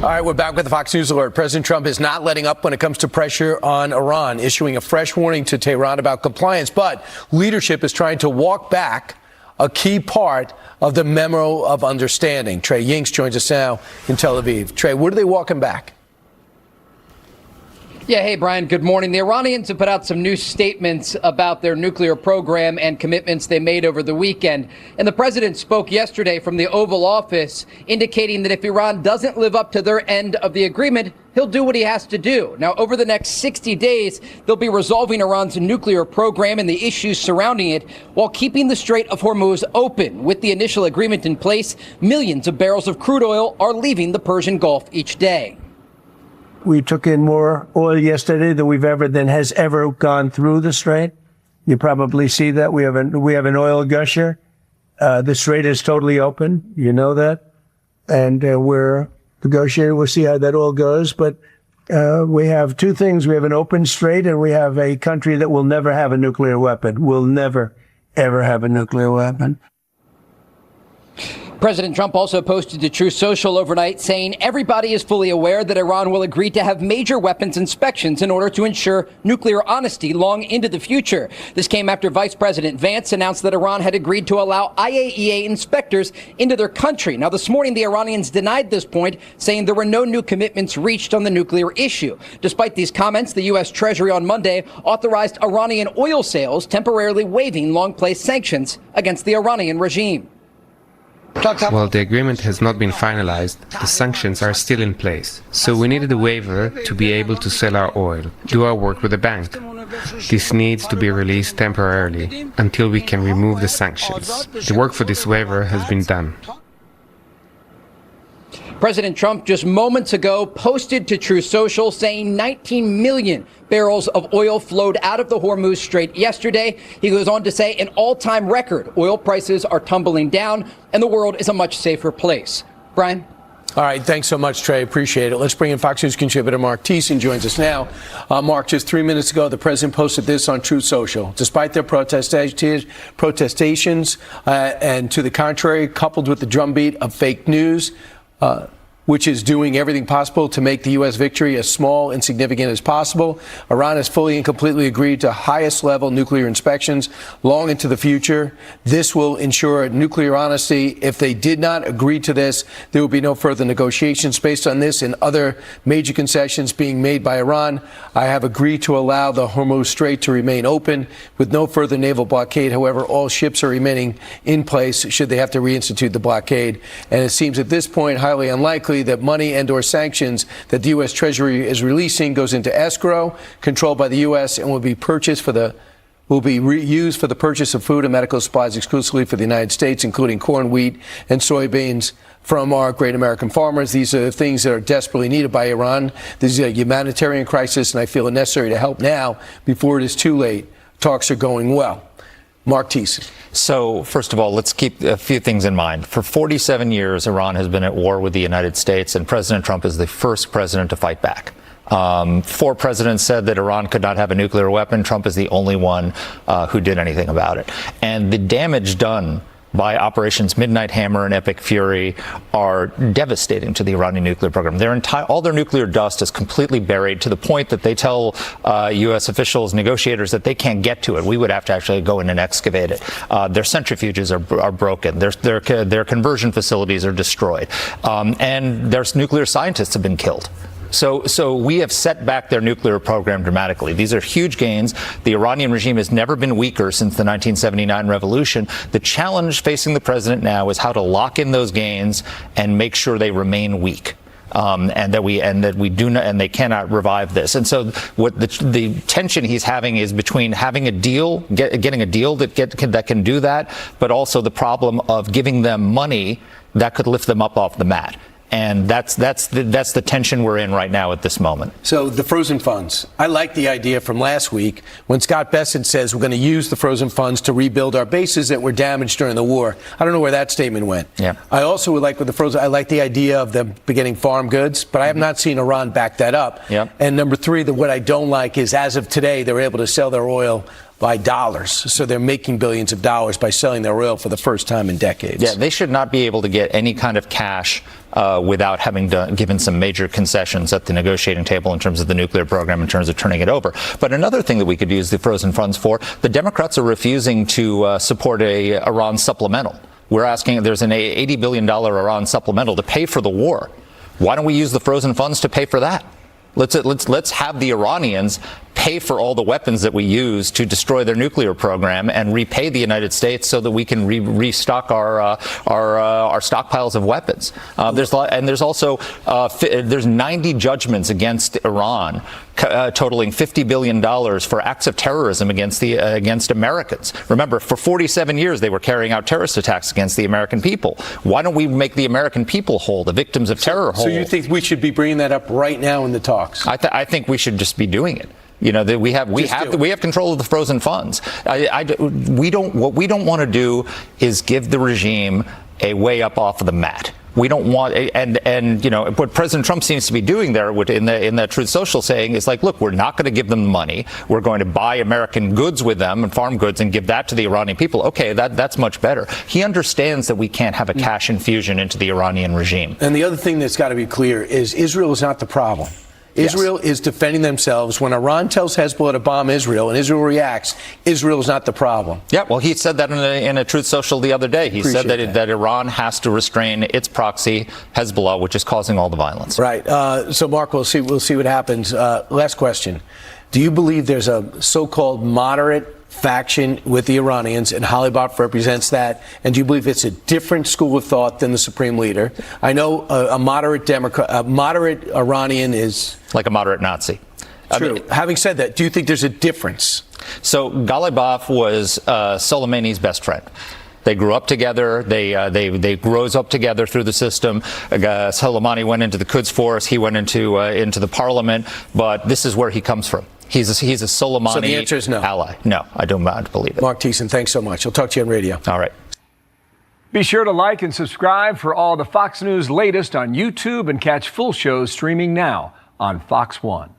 All right, we're back with the Fox News Alert. President Trump is not letting up when it comes to pressure on Iran, issuing a fresh warning to Tehran about compliance. But leadership is trying to walk back a key part of the memo of understanding. Trey Yingst joins us now in Tel Aviv. Trey, what are they walking back? Yeah, hey, Brian, good morning. The Iranians have put out some new statements about their nuclear program and commitments they made over the weekend. And the president spoke yesterday from the Oval Office, indicating that if Iran doesn't live up to their end of the agreement, he'll do what he has to do. Now, over the next 60 days, they'll be resolving Iran's nuclear program and the issues surrounding it while keeping the Strait of Hormuz open. With the initial agreement in place, millions of barrels of crude oil are leaving the Persian Gulf each day. We took in more oil yesterday than has ever gone through the Strait. You probably see that we have an oil gusher. The Strait is totally open. You know that, and we're negotiating. We'll see how that all goes. But we have two things: we have an open Strait, and we have a country that will never have a nuclear weapon. Will never, ever have a nuclear weapon. President Trump also posted to Truth Social overnight saying everybody is fully aware that Iran will agree to have major weapons inspections in order to ensure nuclear honesty long into the future. This came after Vice President Vance announced that Iran had agreed to allow IAEA inspectors into their country. Now, this morning, the Iranians denied this point, saying there were no new commitments reached on the nuclear issue. Despite these comments, the U.S. Treasury on Monday authorized Iranian oil sales, temporarily waiving long-placed sanctions against the Iranian regime. While the agreement has not been finalized, the sanctions are still in place. So we needed a waiver to be able to sell our oil, do our work with the bank. This needs to be released temporarily until we can remove the sanctions. The work for this waiver has been done. President Trump just moments ago posted to Truth Social saying 19 million barrels of oil flowed out of the Hormuz Strait yesterday. He goes on to say an all-time record. Oil prices are tumbling down and the world is a much safer place. Brian? All right, thanks so much, Trey. Appreciate it. Let's bring in Fox News contributor Mark Thiessen joins us now. Mark, just 3 minutes ago, the president posted this on Truth Social. Despite their protestations and to the contrary, coupled with the drumbeat of fake news, which is doing everything possible to make the U.S. victory as small and insignificant as possible. Iran has fully and completely agreed to highest level nuclear inspections long into the future. This will ensure nuclear honesty. If they did not agree to this, there will be no further negotiations based on this and other major concessions being made by Iran. I have agreed to allow the Hormuz Strait to remain open with no further naval blockade. However, all ships are remaining in place should they have to reinstitute the blockade. And it seems at this point highly unlikely that money and or sanctions that the U.S. Treasury is releasing goes into escrow controlled by the U.S. and will be used for the purchase of food and medical supplies exclusively for the United States, including corn, wheat, and soybeans from our great American farmers. These are the things that are desperately needed by Iran. This is a humanitarian crisis, and I feel it necessary to help now before it is too late. Talks are going well. Mark Thiessen. So, first of all, let's keep a few things in mind. For 47 years, Iran has been at war with the United States, and President Trump is the first president to fight back. 4 presidents said that Iran could not have a nuclear weapon. Trump is the only one who did anything about it. And the damage done by Operations Midnight Hammer and Epic Fury are devastating to the Iranian nuclear program. All their nuclear dust is completely buried to the point that they tell U.S. officials, negotiators, that they can't get to it. We would have to actually go in and excavate it. Their centrifuges are broken. Their conversion facilities are destroyed. And their nuclear scientists have been killed. So we have set back their nuclear program dramatically. These are huge gains. The Iranian regime has never been weaker since the 1979 revolution. The challenge facing the president now is how to lock in those gains and make sure they remain weak. And they cannot revive this. And so what the tension he's having is between having a deal, getting a deal that can do that, but also the problem of giving them money that could lift them up off the mat. And that's the tension we're in right now at this moment. So the frozen funds. I like the idea from last week when Scott Bessent says we're going to use the frozen funds to rebuild our bases that were damaged during the war. I don't know where that statement went. Yeah. I also would like with the frozen. I like the idea of them beginning farm goods, but I have not seen Iran back that up. Yep. And number 3, what I don't like is as of today they're able to sell their oil by dollars. So they're making billions of dollars by selling their oil for the first time in decades. Yeah, they should not be able to get any kind of cash without having given some major concessions at the negotiating table in terms of the nuclear program, in terms of turning it over. But another thing that we could use the frozen funds for, the Democrats are refusing to support a Iran supplemental. We're asking, there's an $80 billion Iran supplemental to pay for the war. Why don't we use the frozen funds to pay for that? Let's have the Iranians pay for all the weapons that we use to destroy their nuclear program and repay the United States so that we can restock our stockpiles of weapons. There's 90 judgments against Iran, totaling $50 billion for acts of terrorism against Americans. Remember, for 47 years they were carrying out terrorist attacks against the American people. Why don't we make the American people whole, the victims of terror whole? So you think we should be bringing that up right now in the talks? I think we should just be doing it. You know, that we have control of the frozen funds. What we don't want to do is give the regime a way up off of the mat. We don't want, and you know, what President Trump seems to be doing there in that Truth Social saying is like, look, we're not going to give them the money. We're going to buy American goods with them and farm goods and give that to the Iranian people. Okay, that's much better. He understands that we can't have a cash infusion into the Iranian regime. And the other thing that's got to be clear is Israel is not the problem. Israel is defending themselves. When Iran tells Hezbollah to bomb Israel and Israel reacts, Israel is not the problem. Yeah, well, he said that in a Truth Social the other day. He said that Iran has to restrain its proxy, Hezbollah, which is causing all the violence. Right. So, Mark, we'll see what happens. Last question. Do you believe there's a so-called moderate faction with the Iranians, and Halibut represents that? And do you believe it's a different school of thought than the supreme leader? I know a moderate Democrat, a moderate Iranian is like a moderate Nazi. True. I mean, having said that, do you think there's a difference? So Ghalibaf was Soleimani's best friend. They grew up together. They rose up together through the system. Soleimani went into the Quds Force. He went into the parliament. But this is where he comes from. He's a Soleimani so the answer is no. ally. No, I don't believe it. Mark Thiessen, thanks so much. I'll talk to you on radio. All right. Be sure to like and subscribe for all the Fox News latest on YouTube and catch full shows streaming now on Fox One.